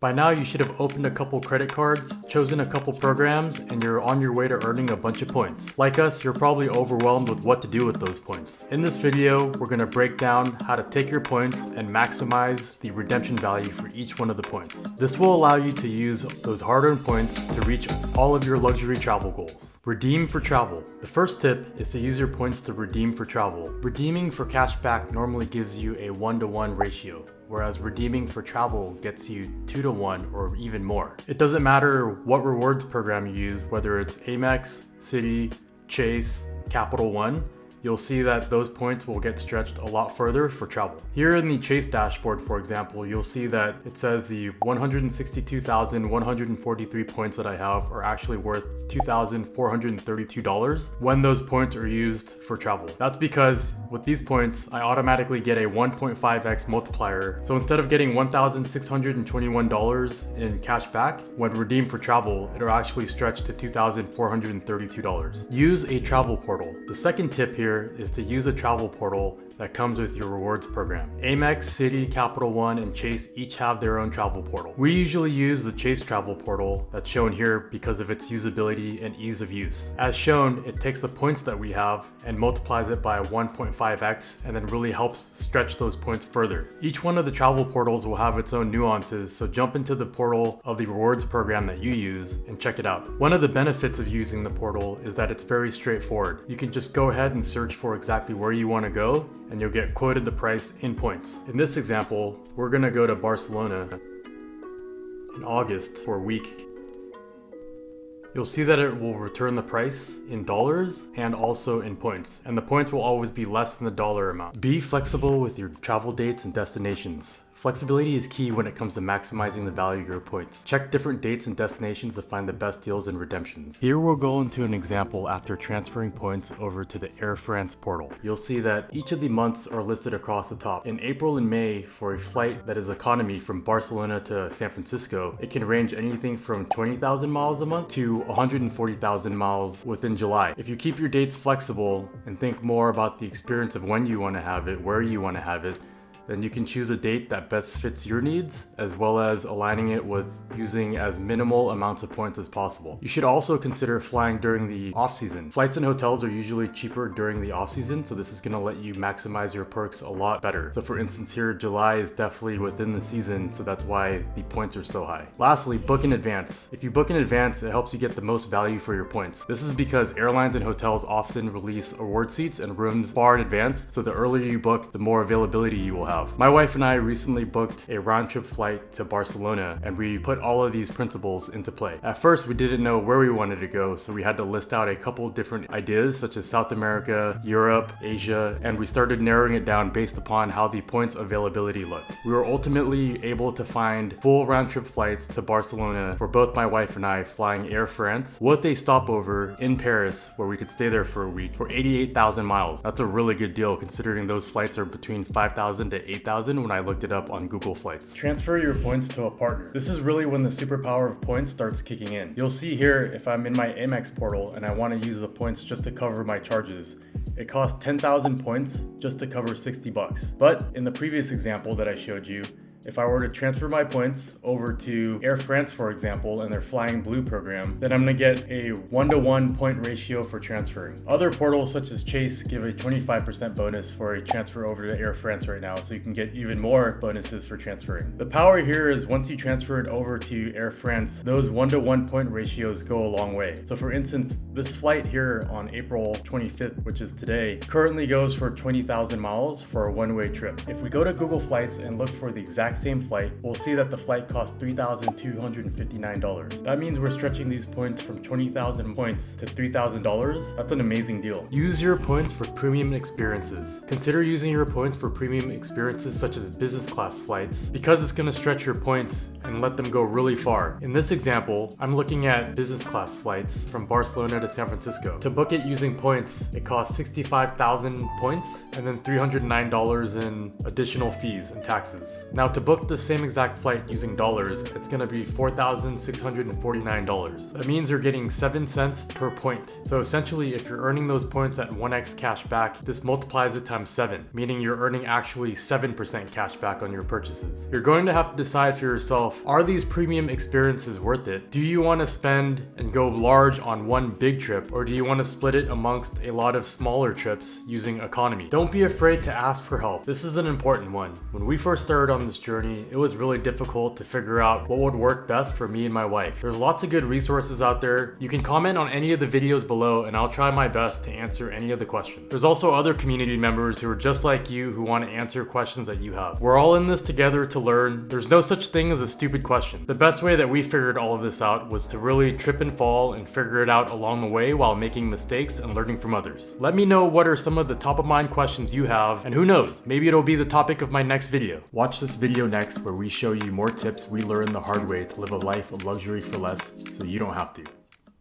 By now you should have opened a couple credit cards, chosen a couple programs, and you're on your way to earning a bunch of points. Like us, you're probably overwhelmed with what to do with those points. In this video, we're going to break down how to take your points and maximize the redemption value for each one of the points. This will allow you to use those hard-earned points to reach all of your luxury travel goals. Redeem for travel. The first tip is to use your points to redeem for travel. Redeeming for cash back normally gives you a 1-to-1 ratio, whereas redeeming for travel gets you 2-to-1 or even more. It doesn't matter what rewards program you use, whether it's Amex, Citi, Chase, Capital One, you'll see that those points will get stretched a lot further for travel. Here in the Chase dashboard, for example, you'll see that it says the 162,143 points that I have are actually worth $2,432 when those points are used for travel. That's because with these points, I automatically get a 1.5x multiplier. So instead of getting $1,621 in cash back, when redeemed for travel, it'll actually stretch to $2,432. Use a travel portal. The second tip here is to use a travel portal that comes with your rewards program. Amex, Citi, Capital One, and Chase each have their own travel portal. We usually use the Chase travel portal that's shown here because of its usability and ease of use. As shown, it takes the points that we have and multiplies it by 1.5x and then really helps stretch those points further. Each one of the travel portals will have its own nuances, so jump into the portal of the rewards program that you use and check it out. One of the benefits of using the portal is that it's very straightforward. You can just go ahead and search for exactly where you want to go, and you'll get quoted the price in points. In this example, we're gonna go to Barcelona in August for a week. You'll see that it will return the price in dollars and also in points, and the points will always be less than the dollar amount. Be flexible with your travel dates and destinations. Flexibility is key when it comes to maximizing the value of your points. Check different dates and destinations to find the best deals and redemptions. Here we'll go into an example after transferring points over to the Air France portal. You'll see that each of the months are listed across the top. In April and May, for a flight that is economy from Barcelona to San Francisco, it can range anything from 20,000 miles a month to 140,000 miles within July. If you keep your dates flexible and think more about the experience of when you want to have it, where you want to have it, then you can choose a date that best fits your needs, as well as aligning it with using as minimal amounts of points as possible. You should also consider flying during the off-season. Flights and hotels are usually cheaper during the off-season, so this is gonna let you maximize your perks a lot better. So for instance here, July is definitely within the season, so that's why the points are so high. Lastly, book in advance. If you book in advance, it helps you get the most value for your points. This is because airlines and hotels often release award seats and rooms far in advance, so the earlier you book, the more availability you will have. My wife and I recently booked a round-trip flight to Barcelona, and we put all of these principles into play. At first, we didn't know where we wanted to go, so we had to list out a couple different ideas, such as South America, Europe, Asia, and we started narrowing it down based upon how the points availability looked. We were ultimately able to find full round-trip flights to Barcelona for both my wife and I, flying Air France with a stopover in Paris where we could stay there for a week for 88,000 miles. That's a really good deal considering those flights are between 5,000 to 8,000 when I looked it up on Google Flights. Transfer your points to a partner. This is really when the superpower of points starts kicking in. You'll see here if I'm in my Amex portal and I want to use the points just to cover my charges, it costs 10,000 points just to cover 60 bucks. But in the previous example that I showed you, if I were to transfer my points over to Air France, for example, and their Flying Blue program, then I'm gonna get a 1-to-1 point ratio for transferring. Other portals such as Chase give a 25% bonus for a transfer over to Air France right now, so you can get even more bonuses for transferring. The power here is once you transfer it over to Air France, those 1-to-1 point ratios go a long way. So for instance, this flight here on April 25th, which is today, currently goes for 20,000 miles for a one-way trip. If we go to Google Flights and look for the exact same flight, we'll see that the flight costs $3,259. That means we're stretching these points from 20,000 points to $3,000. That's an amazing deal. Use your points for premium experiences. Consider using your points for premium experiences such as business class flights, because it's going to stretch your points and let them go really far. In this example, I'm looking at business class flights from Barcelona to San Francisco. To book it using points, it costs 65,000 points and then $309 in additional fees and taxes. Now to book the same exact flight using dollars, it's gonna be $4,649. That means you're getting 7 cents per point. So essentially, if you're earning those points at 1x cash back, this multiplies it times 7, meaning you're earning actually 7% cash back on your purchases. You're going to have to decide for yourself Are these premium experiences worth it? Do you want to spend and go large on one big trip, or do you want to split it amongst a lot of smaller trips using economy? Don't be afraid to ask for help. This is an important one. When we first started on this journey, it was really difficult to figure out what would work best for me and my wife. There's lots of good resources out there. You can comment on any of the videos below and I'll try my best to answer any of the questions. There's also other community members who are just like you who want to answer questions that you have. We're all in this together to learn. There's no such thing as a stupid question. The best way that we figured all of this out was to really trip and fall and figure it out along the way while making mistakes and learning from others. Let me know what are some of the top of mind questions you have, and who knows, maybe it'll be the topic of my next video. Watch this video next where we show you more tips we learned the hard way to live a life of luxury for less so you don't have to.